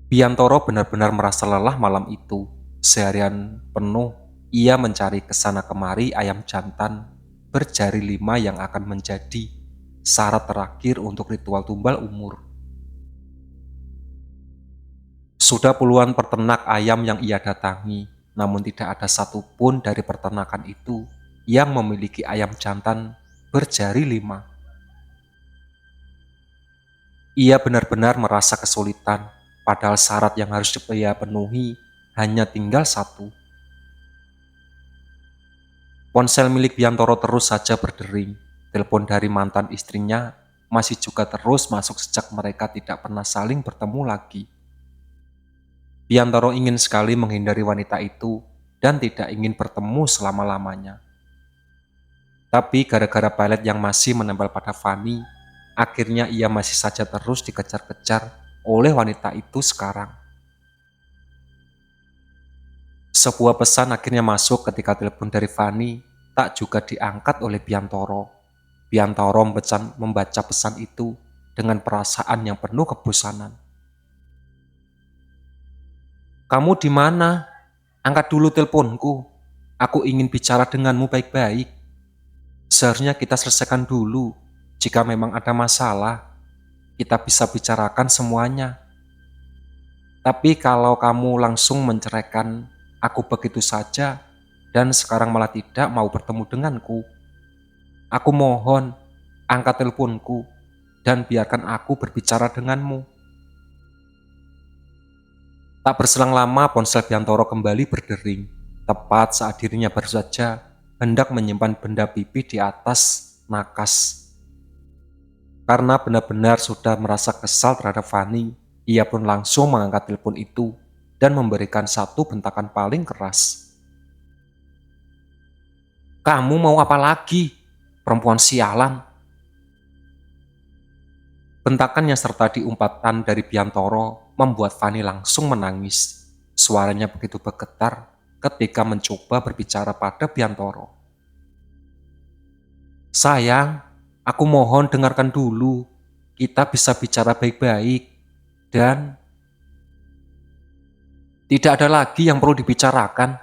Biantoro benar-benar merasa lelah malam itu. Seharian penuh, ia mencari kesana kemari ayam jantan berjari 5 yang akan menjadi syarat terakhir untuk ritual tumbal umur. Sudah puluhan peternak ayam yang ia datangi, namun tidak ada satupun dari peternakan itu yang memiliki ayam jantan berjari 5. Ia benar-benar merasa kesulitan, padahal syarat yang harus ia penuhi hanya tinggal satu. Ponsel milik Biantoro terus saja berdering. Telepon dari mantan istrinya masih juga terus masuk sejak mereka tidak pernah saling bertemu lagi. Biantoro ingin sekali menghindari wanita itu dan tidak ingin bertemu selama-lamanya. Tapi gara-gara pelet yang masih menempel pada Fani, akhirnya ia masih saja terus dikejar-kejar oleh wanita itu sekarang. Sebuah pesan akhirnya masuk ketika telepon dari Fani tak juga diangkat oleh Biantoro. Biantoro membaca pesan itu dengan perasaan yang penuh kebosanan. "Kamu di mana? Angkat dulu teleponku. Aku ingin bicara denganmu baik-baik. Seharusnya kita selesaikan dulu. Jika memang ada masalah, kita bisa bicarakan semuanya. Tapi kalau kamu langsung menceraikan aku begitu saja dan sekarang malah tidak mau bertemu denganku, aku mohon angkat teleponku dan biarkan aku berbicara denganmu." Tak berselang lama ponsel Biantoro kembali berdering, tepat saat dirinya baru saja hendak menyimpan benda pipih di atas nakas. Karena benar-benar sudah merasa kesal terhadap Fani, ia pun langsung mengangkat telepon itu dan memberikan satu bentakan paling keras. "Kamu mau apa lagi, perempuan sialan?" Bentakan yang serta diumpatan dari Biantoro membuat Fani langsung menangis. Suaranya begitu bergetar ketika mencoba berbicara pada Biantoro. "Sayang, aku mohon dengarkan dulu. Kita bisa bicara baik-baik. Dan tidak ada lagi yang perlu dibicarakan.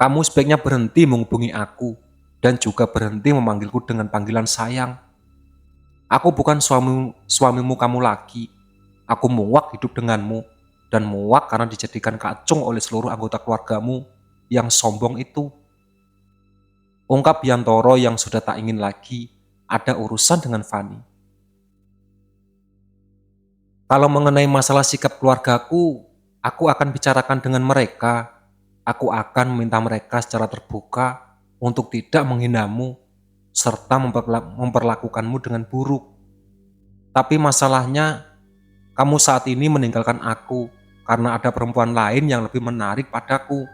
Kamu sebaiknya berhenti menghubungi aku dan juga berhenti memanggilku dengan panggilan sayang. Aku bukan suamimu kamu lagi. Aku muak hidup denganmu dan muak karena dijadikan kacung oleh seluruh anggota keluargamu yang sombong itu." Ungkap Biantoro yang sudah tak ingin lagi ada urusan dengan Fani. "Kalau mengenai masalah sikap keluargaku, aku akan bicarakan dengan mereka. Aku akan meminta mereka secara terbuka untuk tidak menghinamu serta memperlakukanmu dengan buruk. Tapi masalahnya, kamu saat ini meninggalkan aku karena ada perempuan lain yang lebih menarik padaku.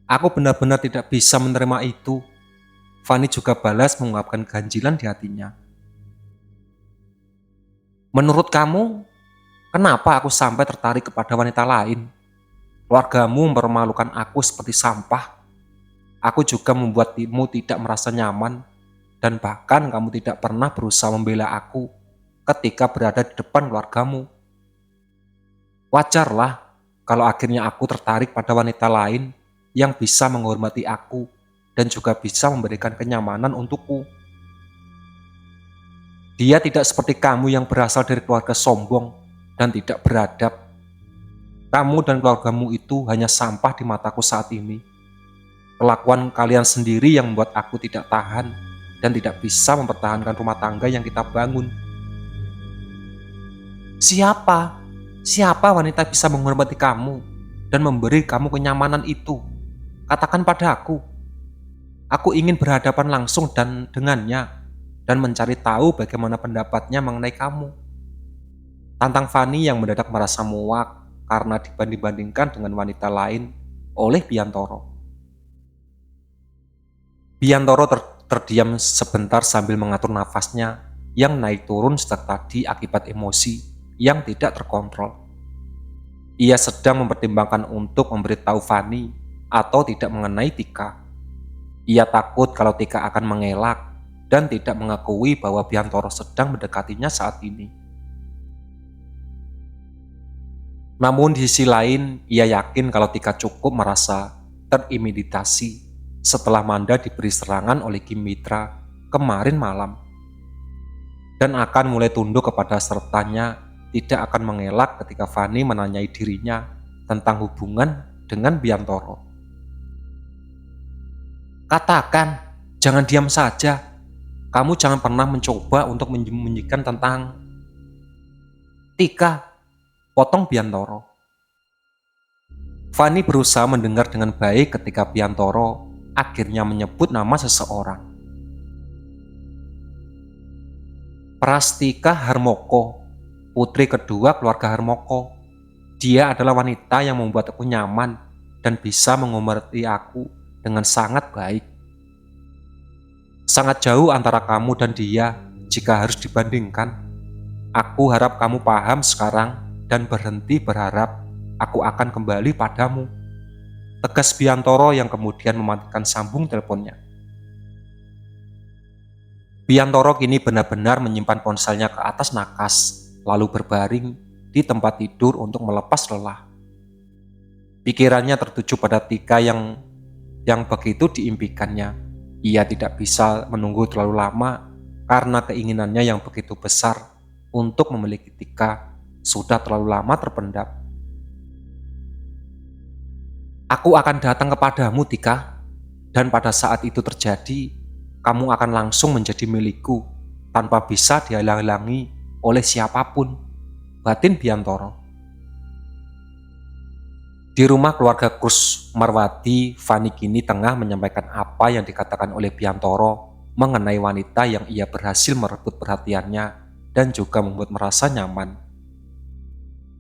Aku benar-benar tidak bisa menerima itu." Fani juga balas mengungkapkan ganjilan di hatinya. "Menurut kamu, kenapa aku sampai tertarik kepada wanita lain? Keluargamu mempermalukan aku seperti sampah. Aku juga membuatmu tidak merasa nyaman, dan bahkan kamu tidak pernah berusaha membela aku ketika berada di depan keluargamu. Wajarlah kalau akhirnya aku tertarik pada wanita lain yang bisa menghormati aku dan juga bisa memberikan kenyamanan untukku. Dia tidak seperti kamu yang berasal dari keluarga sombong dan tidak beradab. Kamu dan keluargamu itu hanya sampah di mataku saat ini. Kelakuan kalian sendiri yang membuat aku tidak tahan dan tidak bisa mempertahankan rumah tangga yang kita bangun. Siapa? Siapa wanita bisa menghormati kamu dan memberi kamu kenyamanan itu? Katakan pada aku. Aku ingin berhadapan langsung dengannya dan mencari tahu bagaimana pendapatnya mengenai kamu." Tantang Fani yang mendadak merasa muak karena dibanding-bandingkan dengan wanita lain oleh Biantoro. Biantoro terdiam sebentar sambil mengatur nafasnya yang naik turun sejak tadi akibat emosi yang tidak terkontrol. Ia sedang mempertimbangkan untuk memberitahu Fani atau tidak mengenai Tika. Ia takut kalau Tika akan mengelak dan tidak mengakui bahwa Biantoro sedang mendekatinya saat ini. Namun di sisi lain, ia yakin kalau Tika cukup merasa terintimidasi setelah Manda diberi serangan oleh Kim Mitra kemarin malam, dan akan mulai tunduk kepada sertanya, tidak akan mengelak ketika Fani menanyai dirinya tentang hubungan dengan Biantoro. Katakan, jangan diam saja. Kamu jangan pernah mencoba untuk menyembunyikan tentang Tika, potong Biantoro. Fani berusaha mendengar dengan baik ketika Biantoro akhirnya menyebut nama seseorang. Prastika Harmoko, putri kedua keluarga Harmoko. Dia adalah wanita yang membuat aku nyaman dan bisa mengerti aku dengan sangat baik. Sangat jauh antara kamu dan dia jika harus dibandingkan. Aku harap kamu paham sekarang dan berhenti berharap aku akan kembali padamu. Tegas Biantoro yang kemudian mematikan sambung teleponnya. Biantoro kini benar-benar menyimpan ponselnya ke atas nakas, lalu berbaring di tempat tidur untuk melepas lelah. Pikirannya tertuju pada Tika yang begitu diimpikannya. Ia tidak bisa menunggu terlalu lama karena keinginannya yang begitu besar untuk memiliki Tika sudah terlalu lama terpendam. Aku akan datang kepadamu, Tika, dan pada saat itu terjadi, kamu akan langsung menjadi milikku tanpa bisa dihalang-halangi oleh siapapun, batin Biantoro. Di rumah keluarga Kus Marwati, Fani kini tengah menyampaikan apa yang dikatakan oleh Biantoro mengenai wanita yang ia berhasil merebut perhatiannya dan juga membuat merasa nyaman.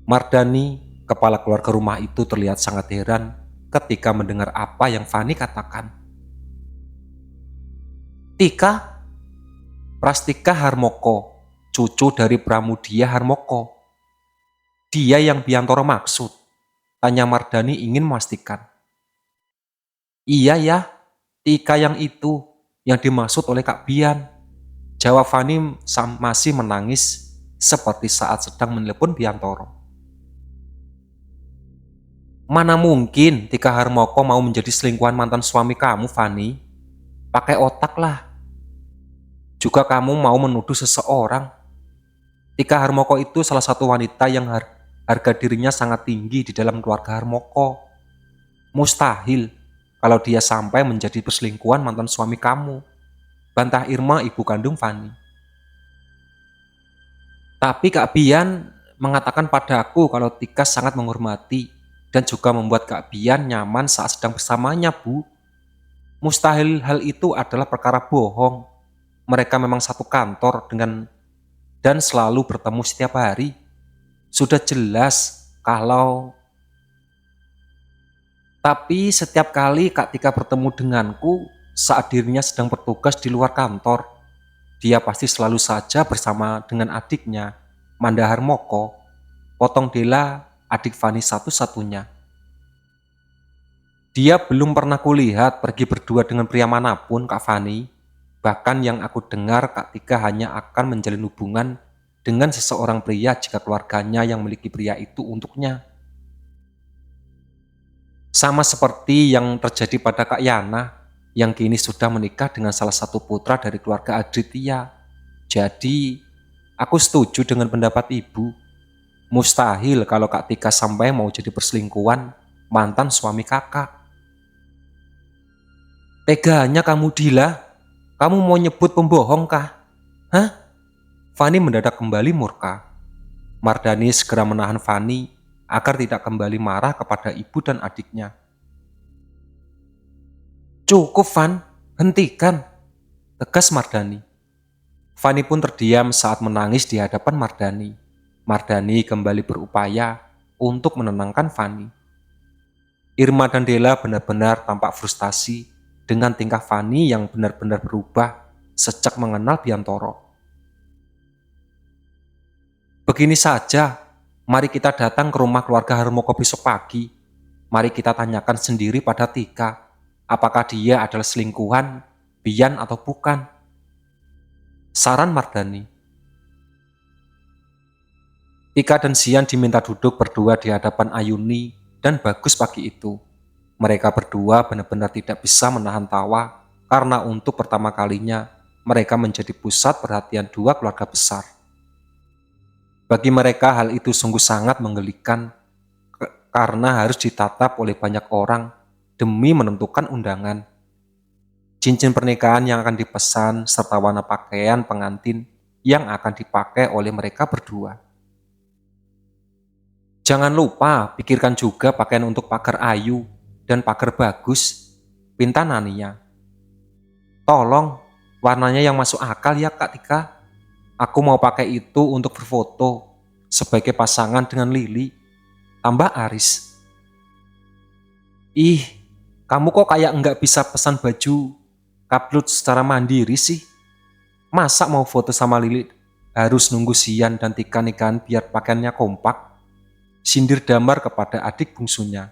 Mardani, kepala keluarga rumah itu, terlihat sangat heran ketika mendengar apa yang Fani katakan. Tika, Prastika Harmoko, cucu dari Pramudia Harmoko. Dia yang Biantoro maksud, tanya Mardani ingin memastikan. Iya ya, Tika yang itu, yang dimaksud oleh Kak Bian. Jawab Fani masih menangis seperti saat sedang menelepon Biantoro. Mana mungkin Tika Harmoko mau menjadi selingkuhan mantan suami kamu, Fani? Pakai otak lah. Juga kamu mau menuduh seseorang. Tika Harmoko itu salah satu wanita yang harga dirinya sangat tinggi di dalam keluarga Harmoko. Mustahil kalau dia sampai menjadi perselingkuhan mantan suami kamu, bantah Irma, ibu kandung Fani. Tapi Kak Bian mengatakan padaku kalau Tika sangat menghormati dan juga membuat Kak Bian nyaman saat sedang bersamanya, Bu. Mustahil hal itu adalah perkara bohong. Mereka memang satu kantor dan selalu bertemu setiap hari. Sudah jelas kalau... Tapi setiap kali Kak Tika bertemu denganku saat dirinya sedang bertugas di luar kantor, dia pasti selalu saja bersama dengan adiknya, Manda Harmoko, potong Dela, adik Fani satu-satunya. Dia belum pernah kulihat pergi berdua dengan pria manapun, Kak Fani. Bahkan yang aku dengar, Kak Tika hanya akan menjalin hubungan dengan seseorang pria jika keluarganya yang memiliki pria itu untuknya. Sama seperti yang terjadi pada Kak Yana, yang kini sudah menikah dengan salah satu putra dari keluarga Aditya. Jadi, aku setuju dengan pendapat ibu. Mustahil kalau Kak Tika sampai mau jadi perselingkuhan mantan suami kakak. Teganya kamu, Dila. Kamu mau nyebut pembohong kah? Hah? Fani mendadak kembali murka. Mardani segera menahan Fani agar tidak kembali marah kepada ibu dan adiknya. Cukup, Van. Hentikan, tegas Mardani. Fani pun terdiam saat menangis di hadapan Mardani. Mardani kembali berupaya untuk menenangkan Fani. Irma dan Dela benar-benar tampak frustasi dengan tingkah Fani yang benar-benar berubah sejak mengenal Biantoro. Begini saja, mari kita datang ke rumah keluarga Harmoko besok pagi. Mari kita tanyakan sendiri pada Tika, apakah dia adalah selingkuhan, Bian atau bukan. Saran Mardani. Tika dan Sian diminta duduk berdua di hadapan Ayuni dan Bagus pagi itu. Mereka berdua benar-benar tidak bisa menahan tawa karena untuk pertama kalinya mereka menjadi pusat perhatian dua keluarga besar. Bagi mereka hal itu sungguh sangat menggelikan karena harus ditatap oleh banyak orang demi menentukan undangan. Cincin pernikahan yang akan dipesan serta warna pakaian pengantin yang akan dipakai oleh mereka berdua. Jangan lupa pikirkan juga pakaian untuk pagar Ayu dan pagar Bagus, pinta Nania. Tolong, warnanya yang masuk akal ya Kak Tika. Aku mau pakai itu untuk berfoto sebagai pasangan dengan Lili, tambah Aris. Ih, kamu kok kayak nggak bisa pesan baju kaplut secara mandiri sih? Masa mau foto sama Lili harus nunggu Sian dan Tika nikahan biar pakaiannya kompak? Sindir Damar kepada adik bungsunya.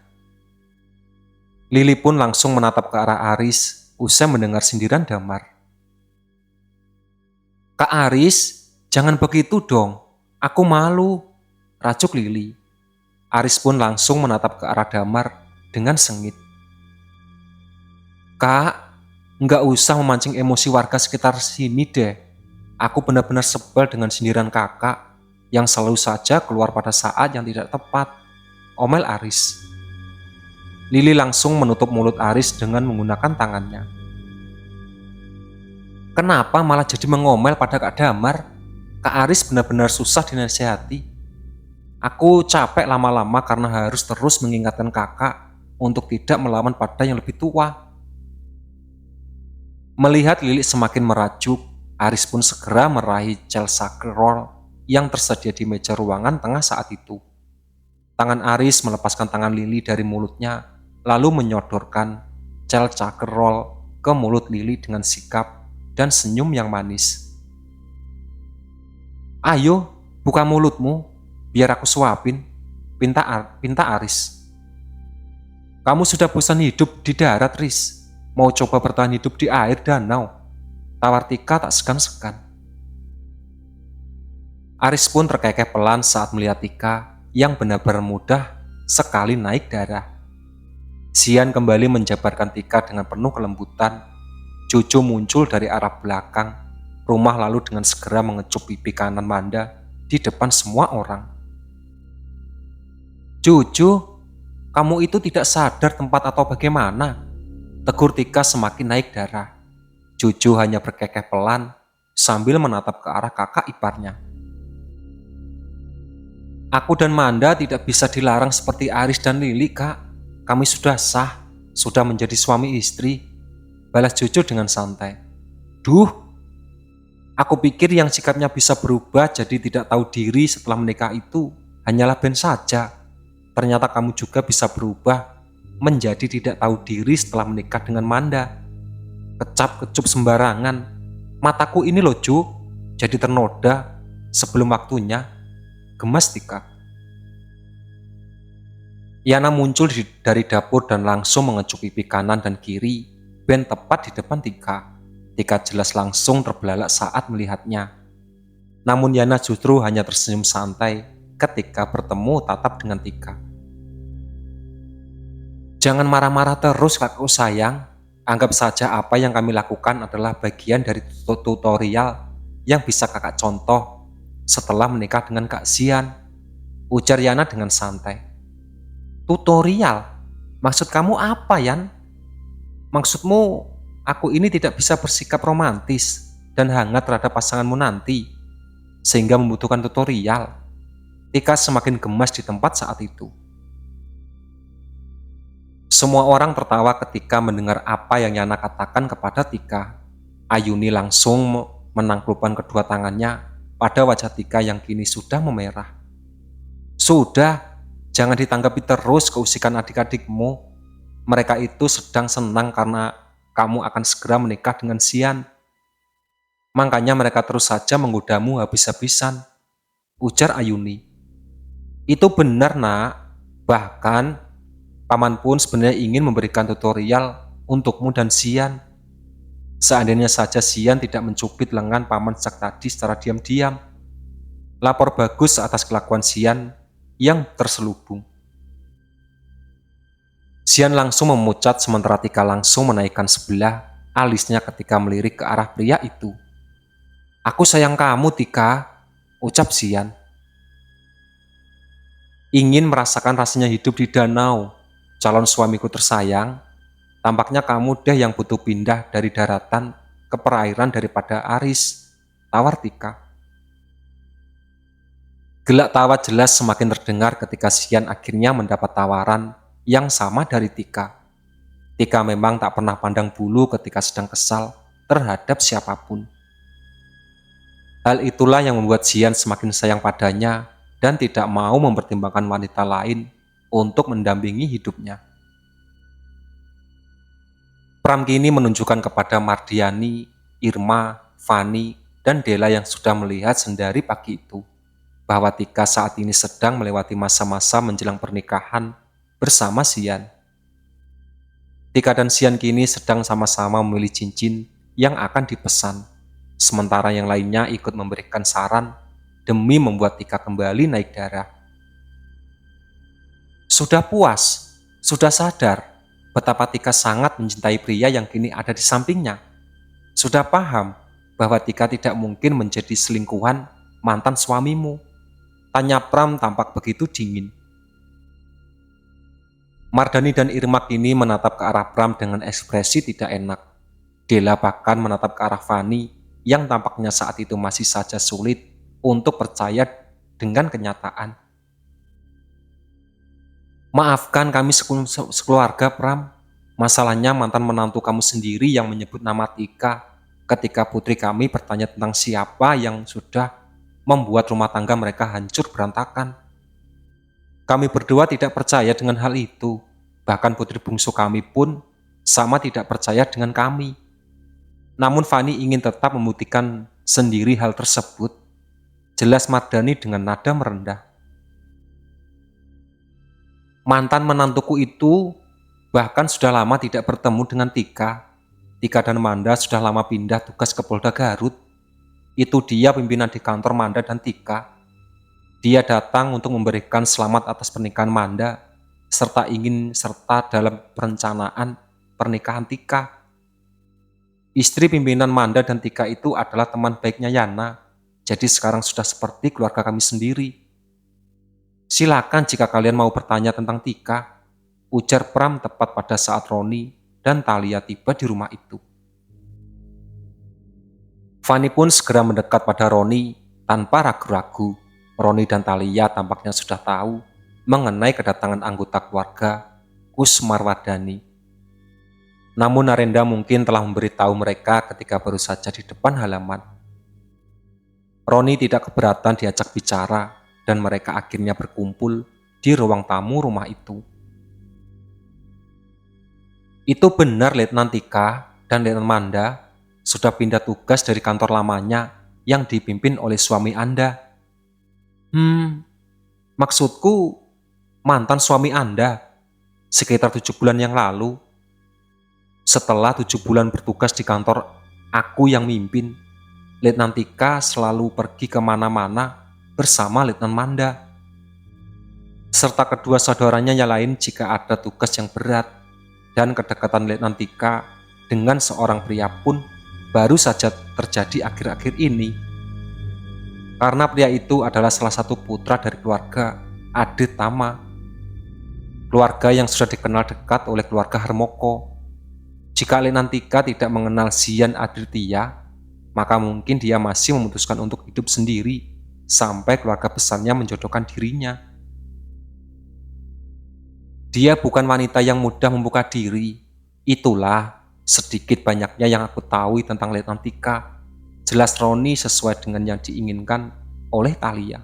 Lili pun langsung menatap ke arah Aris usai mendengar sindiran Damar. Kak Aris, jangan begitu dong. Aku malu, rajuk Lili. Aris pun langsung menatap ke arah Damar dengan sengit. Kak, nggak usah memancing emosi warga sekitar sini deh. Aku benar-benar sebel dengan sindiran kakak yang selalu saja keluar pada saat yang tidak tepat. Omel Aris. Lili langsung menutup mulut Aris dengan menggunakan tangannya. Kenapa malah jadi mengomel pada Kak Damar? Kak Aris benar-benar susah dinasihati. Aku capek lama-lama karena harus terus mengingatkan kakak untuk tidak melawan pada yang lebih tua. Melihat Lili semakin merajuk, Aris pun segera meraih gel sake roll yang tersedia di meja ruangan tengah saat itu. Tangan Aris melepaskan tangan Lili dari mulutnya, lalu menyodorkan gel sake roll ke mulut Lili dengan sikap dan senyum yang manis. Ayo, buka mulutmu, biar aku suapin, pinta Aris. Kamu sudah bosan hidup di darat, Riz. Mau coba bertahan hidup di air danau? Tawar Tika tak segan-segan. Aris pun terkekeh pelan saat melihat Tika yang benar-benar mudah sekali naik darah. Sian kembali menjabarkan Tika dengan penuh kelembutan. Jojo muncul dari arah belakang rumah lalu dengan segera mengecup pipi kanan Manda di depan semua orang. Jojo, kamu itu tidak sadar tempat atau bagaimana? Tegur Tika semakin naik darah. Jojo hanya berkekeh pelan sambil menatap ke arah kakak iparnya. Aku dan Manda tidak bisa dilarang seperti Aris dan Lili, Kak. Kami sudah sah, sudah menjadi suami istri. Balas Jojo dengan santai. Duh, aku pikir yang sikapnya bisa berubah jadi tidak tahu diri setelah menikah itu hanyalah Ben saja. Ternyata kamu juga bisa berubah menjadi tidak tahu diri setelah menikah dengan Manda. Kecap-kecup sembarangan. Mataku ini loh, Jo, jadi ternoda sebelum waktunya. Gemas Tika. Yana muncul dari dapur dan langsung mengecup pipi kanan dan kiri Ben tepat di depan Tika. Tika jelas langsung terbelalak saat melihatnya. Namun Yana justru hanya tersenyum santai ketika bertemu tatap dengan Tika. Jangan marah-marah terus kakakku sayang. Anggap saja apa yang kami lakukan adalah bagian dari tutorial yang bisa kakak contoh setelah menikah dengan Kak Sian, ujar Yana dengan santai. Tutorial? Maksud kamu apa, Yan? Maksudmu, aku ini tidak bisa bersikap romantis dan hangat terhadap pasanganmu nanti, sehingga membutuhkan tutorial. Tika semakin gemas di tempat saat itu. Semua orang tertawa ketika mendengar apa yang Yana katakan kepada Tika. Ayuni langsung menangklupkan kedua tangannya pada wajah Tika yang kini sudah memerah. Sudah, jangan ditanggapi terus keusikan adik-adikmu. Mereka itu sedang senang karena kamu akan segera menikah dengan Sian. Makanya mereka terus saja menggodamu habis-habisan, ujar Ayuni. Itu benar, Nak. Bahkan, Paman pun sebenarnya ingin memberikan tutorial untukmu dan Sian. Seandainya saja Sian tidak mencubit lengan Paman sejak tadi secara diam-diam. Lapor bagus atas kelakuan Xian yang terselubung. Xian langsung memucat sementara Tika langsung menaikkan sebelah alisnya ketika melirik ke arah pria itu. "Aku sayang kamu, Tika," ucap Xian. "Ingin merasakan rasanya hidup di danau, calon suamiku tersayang. Tampaknya kamu deh yang butuh pindah dari daratan ke perairan daripada Aris," tawar Tika. Gelak tawa jelas semakin terdengar ketika Xian akhirnya mendapat tawaran yang sama dari Tika. Tika memang tak pernah pandang bulu ketika sedang kesal terhadap siapapun. Hal itulah yang membuat Xian semakin sayang padanya dan tidak mau mempertimbangkan wanita lain untuk mendampingi hidupnya. Pram kini menunjukkan kepada Mardiani, Irma, Fani, dan Della yang sudah melihat sendiri pagi itu bahwa Tika saat ini sedang melewati masa-masa menjelang pernikahan bersama Xian. Tika dan Xian kini sedang sama-sama memilih cincin yang akan dipesan, sementara yang lainnya ikut memberikan saran demi membuat Tika kembali naik darah. Sudah puas, sudah sadar betapa Tika sangat mencintai pria yang kini ada di sampingnya. Sudah paham bahwa Tika tidak mungkin menjadi selingkuhan mantan suamimu. Tanya Pram tampak begitu dingin. Mardani dan Irma kini menatap ke arah Pram dengan ekspresi tidak enak. Della bahkan menatap ke arah Fani yang tampaknya saat itu masih saja sulit untuk percaya dengan kenyataan. "Maafkan kami sekeluarga, Pram. Masalahnya mantan menantu kamu sendiri yang menyebut nama Tika ketika putri kami bertanya tentang siapa yang sudah membuat rumah tangga mereka hancur berantakan. Kami berdua tidak percaya dengan hal itu. Bahkan putri bungsu kami pun sama tidak percaya dengan kami." Namun Fani ingin tetap membuktikan sendiri hal tersebut. Jelas Mardani dengan nada merendah. "Mantan menantuku itu bahkan sudah lama tidak bertemu dengan Tika. Tika dan Manda sudah lama pindah tugas ke Polda Garut. Itu dia pimpinan di kantor Manda dan Tika. Dia datang untuk memberikan selamat atas pernikahan Manda, serta ingin serta dalam perencanaan pernikahan Tika. Istri pimpinan Manda dan Tika itu adalah teman baiknya Yana, jadi sekarang sudah seperti keluarga kami sendiri. Silakan jika kalian mau bertanya tentang Tika," ujar Pram tepat pada saat Roni dan Thalia tiba di rumah itu. Fani pun segera mendekat pada Roni tanpa ragu-ragu. Roni dan Thalia tampaknya sudah tahu mengenai kedatangan anggota keluarga Kusmarwadani. Namun Narendra mungkin telah memberitahu mereka ketika baru saja di depan halaman. Roni tidak keberatan diajak bicara dan mereka akhirnya berkumpul di ruang tamu rumah itu. "Itu benar Letnan Tika dan Letnan Manda sudah pindah tugas dari kantor lamanya yang dipimpin oleh suami Anda." Maksudku mantan suami Anda sekitar 7 bulan yang lalu. Setelah 7 bulan bertugas di kantor aku yang mimpin, Letnan Tika selalu pergi kemana-mana bersama Letnan Manda. Serta kedua saudaranya yang lain jika ada tugas yang berat, dan kedekatan Letnan Tika dengan seorang pria pun baru saja terjadi akhir-akhir ini. Karena pria itu adalah salah satu putra dari keluarga Adit Tama, keluarga yang sudah dikenal dekat oleh keluarga Harmoko. Jika Letnan Tika tidak mengenal Xian Aditya, maka mungkin dia masih memutuskan untuk hidup sendiri sampai keluarga besarnya menjodohkan dirinya. Dia bukan wanita yang mudah membuka diri. Itulah sedikit banyaknya yang aku tahu tentang Letnan Tika. Jelas Roni sesuai dengan yang diinginkan oleh Thalia.